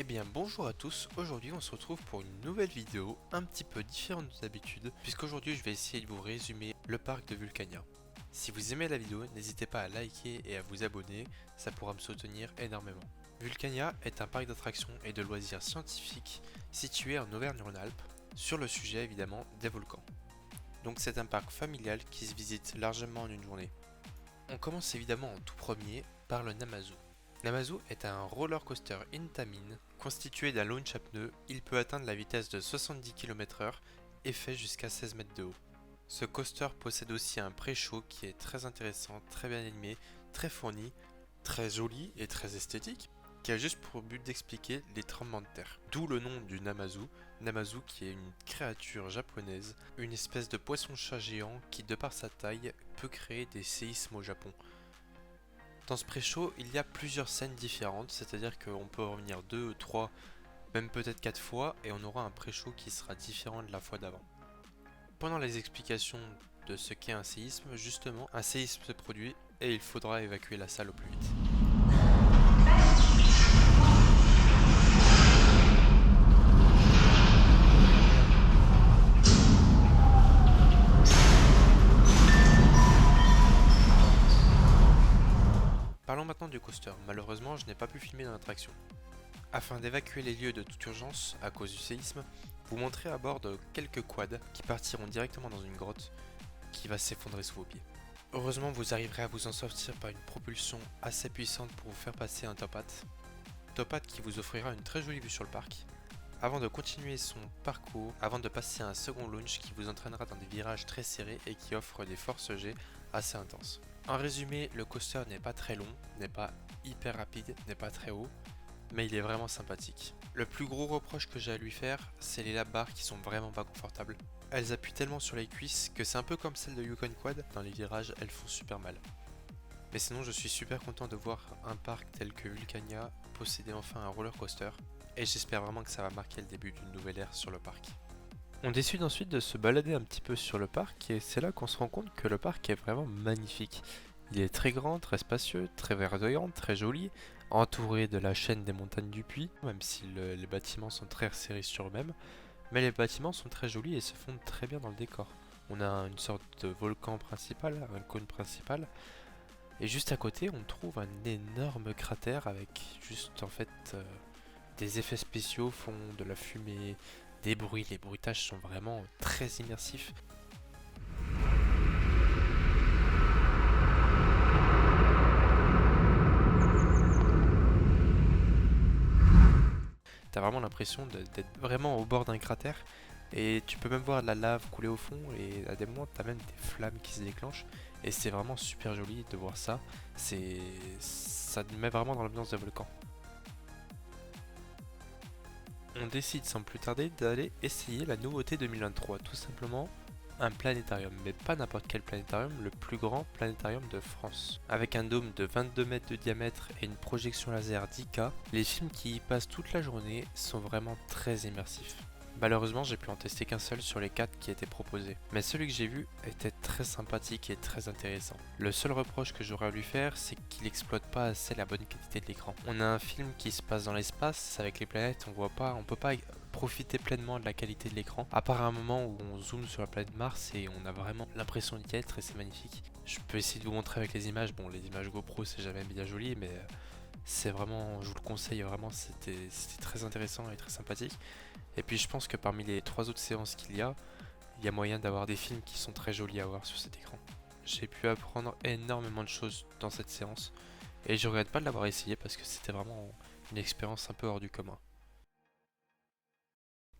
Eh bien bonjour à tous, aujourd'hui on se retrouve pour une nouvelle vidéo un petit peu différente d'habitude puisqu'aujourd'hui je vais essayer de vous résumer le parc de Vulcania. Si vous aimez la vidéo, n'hésitez pas à liker et à vous abonner, ça pourra me soutenir énormément. Vulcania est un parc d'attractions et de loisirs scientifiques situé en Auvergne-Rhône-Alpes, sur le sujet évidemment des volcans. Donc c'est un parc familial qui se visite largement en une journée. On commence évidemment en tout premier par le Namazu. Namazu est un roller coaster Intamin constitué d'un launch à pneus. Il peut atteindre la vitesse de 70 km/h et fait jusqu'à 16 mètres de haut. Ce coaster possède aussi un pré-show qui est très intéressant, très bien animé, très fourni, très joli et très esthétique, qui a juste pour but d'expliquer les tremblements de terre. D'où le nom du Namazu, Namazu qui est une créature japonaise, une espèce de poisson-chat géant qui de par sa taille peut créer des séismes au Japon. Dans ce pré-show, il y a plusieurs scènes différentes, c'est-à-dire qu'on peut revenir 2, 3, même peut-être 4 fois, et on aura un pré-show qui sera différent de la fois d'avant. Pendant les explications de ce qu'est un séisme, justement, un séisme se produit et il faudra évacuer la salle au plus vite. Parlons maintenant du coaster. Malheureusement, je n'ai pas pu filmer dans l'attraction. Afin d'évacuer les lieux de toute urgence à cause du séisme, vous montrez à bord de quelques quads qui partiront directement dans une grotte qui va s'effondrer sous vos pieds. Heureusement, vous arriverez à vous en sortir par une propulsion assez puissante pour vous faire passer un top hat. Top hat qui vous offrira une très jolie vue sur le parc. Avant de continuer son parcours, avant de passer à un second launch qui vous entraînera dans des virages très serrés et qui offre des forces G assez intenses. En résumé, le coaster n'est pas très long, n'est pas hyper rapide, n'est pas très haut, mais il est vraiment sympathique. Le plus gros reproche que j'ai à lui faire, c'est les lap bars qui sont vraiment pas confortables. Elles appuient tellement sur les cuisses que c'est un peu comme celle de Yukon Quad, dans les virages elles font super mal. Mais sinon je suis super content de voir un parc tel que Vulcania posséder enfin un roller coaster, et j'espère vraiment que ça va marquer le début d'une nouvelle ère sur le parc. On décide ensuite de se balader un petit peu sur le parc et c'est là qu'on se rend compte que le parc est vraiment magnifique. Il est très grand, très spacieux, très verdoyant, très joli, entouré de la chaîne des montagnes du Puy, même si les bâtiments sont très resserrés sur eux-mêmes, mais les bâtiments sont très jolis et se fondent très bien dans le décor. On a une sorte de volcan principal, un cône principal, et juste à côté on trouve un énorme cratère avec juste en fait des effets spéciaux, fond de la fumée, des bruits, les bruitages sont vraiment très immersifs. T'as vraiment l'impression d'être vraiment au bord d'un cratère et tu peux même voir de la lave couler au fond et à des moments t'as même des flammes qui se déclenchent et c'est vraiment super joli de voir ça. Ça te met vraiment dans l'ambiance de volcan. On décide sans plus tarder d'aller essayer la nouveauté 2023, tout simplement un planétarium, mais pas n'importe quel planétarium, le plus grand planétarium de France. Avec un dôme de 22 mètres de diamètre et une projection laser 10K, les films qui y passent toute la journée sont vraiment très immersifs. Malheureusement, j'ai pu en tester qu'un seul sur les 4 qui étaient proposés, mais celui que j'ai vu était très sympathique et très intéressant. Le seul reproche que j'aurais à lui faire, c'est qu'il exploite pas assez la bonne qualité de l'écran. On a un film qui se passe dans l'espace, avec les planètes, on peut pas profiter pleinement de la qualité de l'écran, à part un moment où on zoome sur la planète Mars et on a vraiment l'impression d'y être et c'est magnifique. Je peux essayer de vous montrer avec les images, bon les images GoPro c'est jamais bien joli, mais c'est vraiment, je vous le conseille vraiment, c'était très intéressant et très sympathique. Et puis je pense que parmi les 3 autres séances qu'il y a moyen d'avoir des films qui sont très jolis à voir sur cet écran. J'ai pu apprendre énormément de choses dans cette séance et je regrette pas de l'avoir essayé parce que c'était vraiment une expérience un peu hors du commun.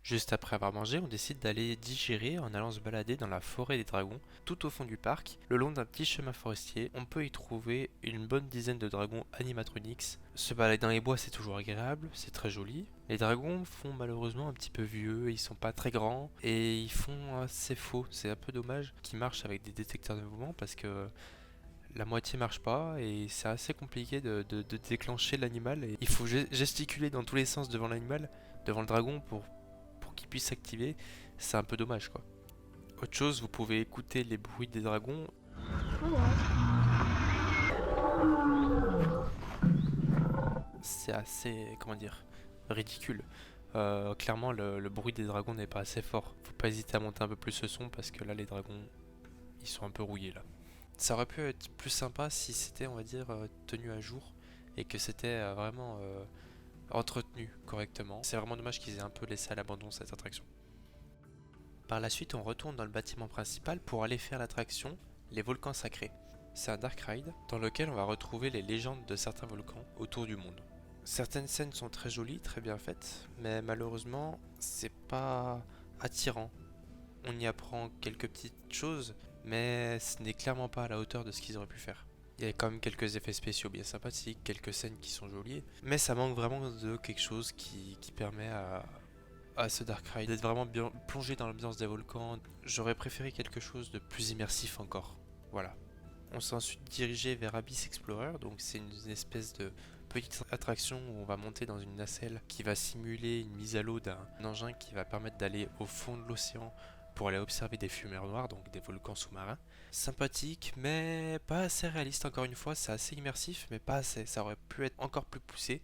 Juste après avoir mangé, on décide d'aller digérer en allant se balader dans la forêt des dragons, tout au fond du parc. Le long d'un petit chemin forestier, on peut y trouver une bonne dizaine de dragons animatronics. Se balader dans les bois, c'est toujours agréable, c'est très joli. Les dragons font malheureusement un petit peu vieux, ils sont pas très grands et ils font assez faux. C'est un peu dommage qu'ils marchent avec des détecteurs de mouvement parce que la moitié marche pas et c'est assez compliqué de déclencher l'animal. Et il faut gesticuler dans tous les sens devant l'animal, devant le dragon pour qu'il puisse s'activer, c'est un peu dommage quoi. Autre chose, vous pouvez écouter les bruits des dragons. C'est assez, comment dire, ridicule. Clairement, le bruit des dragons n'est pas assez fort. Faut pas hésiter à monter un peu plus le son parce que là, les dragons, ils sont un peu rouillés là. Ça aurait pu être plus sympa si c'était, on va dire, tenu à jour et que c'était vraiment entretenu correctement. C'est vraiment dommage qu'ils aient un peu laissé à l'abandon cette attraction. Par la suite, on retourne dans le bâtiment principal pour aller faire l'attraction Les Volcans Sacrés. C'est un dark ride dans lequel on va retrouver les légendes de certains volcans autour du monde. Certaines scènes sont très jolies, très bien faites, mais malheureusement, c'est pas attirant. On y apprend quelques petites choses, mais ce n'est clairement pas à la hauteur de ce qu'ils auraient pu faire. Il y a quand même quelques effets spéciaux bien sympathiques, quelques scènes qui sont jolies, mais ça manque vraiment de quelque chose qui permet à ce Dark Ride d'être vraiment bien plongé dans l'ambiance des volcans. J'aurais préféré quelque chose de plus immersif encore. Voilà. On s'est ensuite dirigé vers Abyss Explorer, donc c'est une espèce de petite attraction où on va monter dans une nacelle qui va simuler une mise à l'eau d'un engin qui va permettre d'aller au fond de l'océan pour aller observer des fumeurs noires, donc des volcans sous-marins. Sympathique, mais pas assez réaliste encore une fois, c'est assez immersif, mais pas assez, ça aurait pu être encore plus poussé.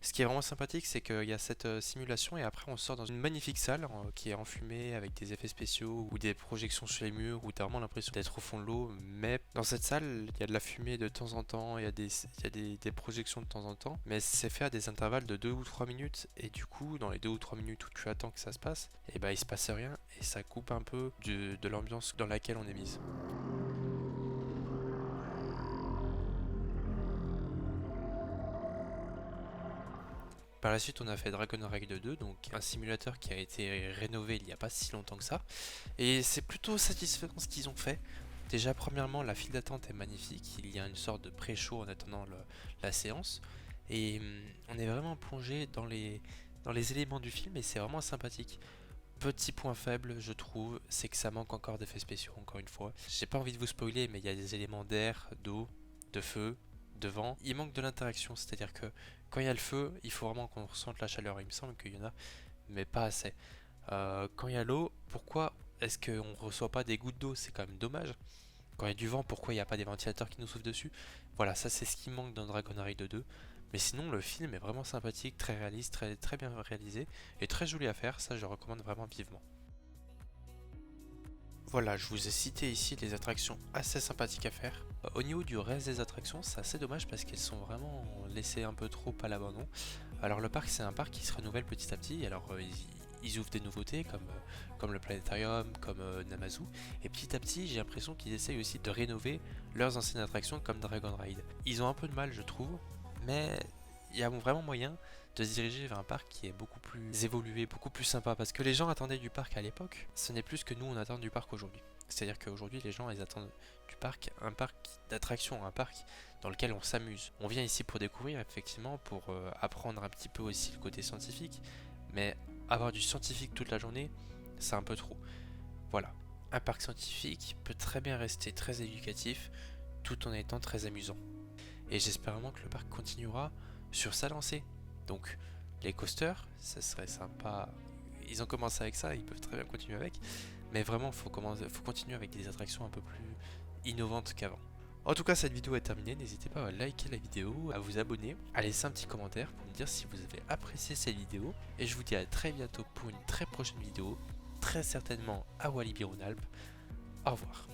Ce qui est vraiment sympathique, c'est qu'il y a cette simulation et après on sort dans une magnifique salle qui est enfumée avec des effets spéciaux ou des projections sur les murs où t'as vraiment l'impression d'être au fond de l'eau. Mais dans cette salle, il y a de la fumée de temps en temps, il y a des projections de temps en temps, mais c'est fait à des intervalles de 2 ou 3 minutes et du coup, dans les 2 ou 3 minutes où tu attends que ça se passe, et bah il se passe rien et ça coupe un peu de l'ambiance dans laquelle on est mise. Par la suite, on a fait Dragon Ride 2, donc un simulateur qui a été rénové il n'y a pas si longtemps que ça. Et c'est plutôt satisfaisant ce qu'ils ont fait. Déjà, premièrement, la file d'attente est magnifique. Il y a une sorte de pré-show en attendant la séance. Et on est vraiment plongé dans les éléments du film et c'est vraiment sympathique. Petit point faible, je trouve, c'est que ça manque encore d'effets spéciaux, encore une fois. J'ai pas envie de vous spoiler, mais il y a des éléments d'air, d'eau, de feu, de vent. Il manque de l'interaction, c'est-à-dire que quand il y a le feu, il faut vraiment qu'on ressente la chaleur. Il me semble qu'il y en a, mais pas assez. Quand il y a l'eau, pourquoi est-ce qu'on ne reçoit pas des gouttes d'eau? C'est quand même dommage. Quand il y a du vent, pourquoi il n'y a pas des ventilateurs qui nous soufflent dessus? Voilà, ça c'est ce qui manque dans Dragon Ride 2. Mais sinon, le film est vraiment sympathique, très réaliste, très bien réalisé et très joli à faire. Ça, je le recommande vraiment vivement. Voilà, je vous ai cité ici des attractions assez sympathiques à faire. Au niveau du reste des attractions, c'est assez dommage parce qu'elles sont vraiment laissées un peu trop à l'abandon. Alors le parc, c'est un parc qui se renouvelle petit à petit. Alors ils ouvrent des nouveautés comme le planétarium, comme Namazu. Et petit à petit, j'ai l'impression qu'ils essayent aussi de rénover leurs anciennes attractions comme Dragon Ride. Ils ont un peu de mal, je trouve, mais il y a vraiment moyen de se diriger vers un parc qui est beaucoup plus évolué, beaucoup plus sympa. Parce que les gens attendaient du parc à l'époque, ce n'est plus ce que nous on attend du parc aujourd'hui. C'est-à-dire qu'aujourd'hui, les gens ils attendent du parc un parc d'attraction, un parc dans lequel on s'amuse. On vient ici pour découvrir, effectivement, pour apprendre un petit peu aussi le côté scientifique, mais avoir du scientifique toute la journée, c'est un peu trop. Voilà. Un parc scientifique peut très bien rester très éducatif tout en étant très amusant. Et j'espère vraiment que le parc continuera sur sa lancée. Donc les coasters, ça serait sympa. Ils ont commencé avec ça, ils peuvent très bien continuer avec. Mais vraiment, faut continuer avec des attractions un peu plus innovantes qu'avant. En tout cas, cette vidéo est terminée. N'hésitez pas à liker la vidéo, à vous abonner, à laisser un petit commentaire pour me dire si vous avez apprécié cette vidéo. Et je vous dis à très bientôt pour une très prochaine vidéo, très certainement à Walibi Rhône-Alpes. Au revoir.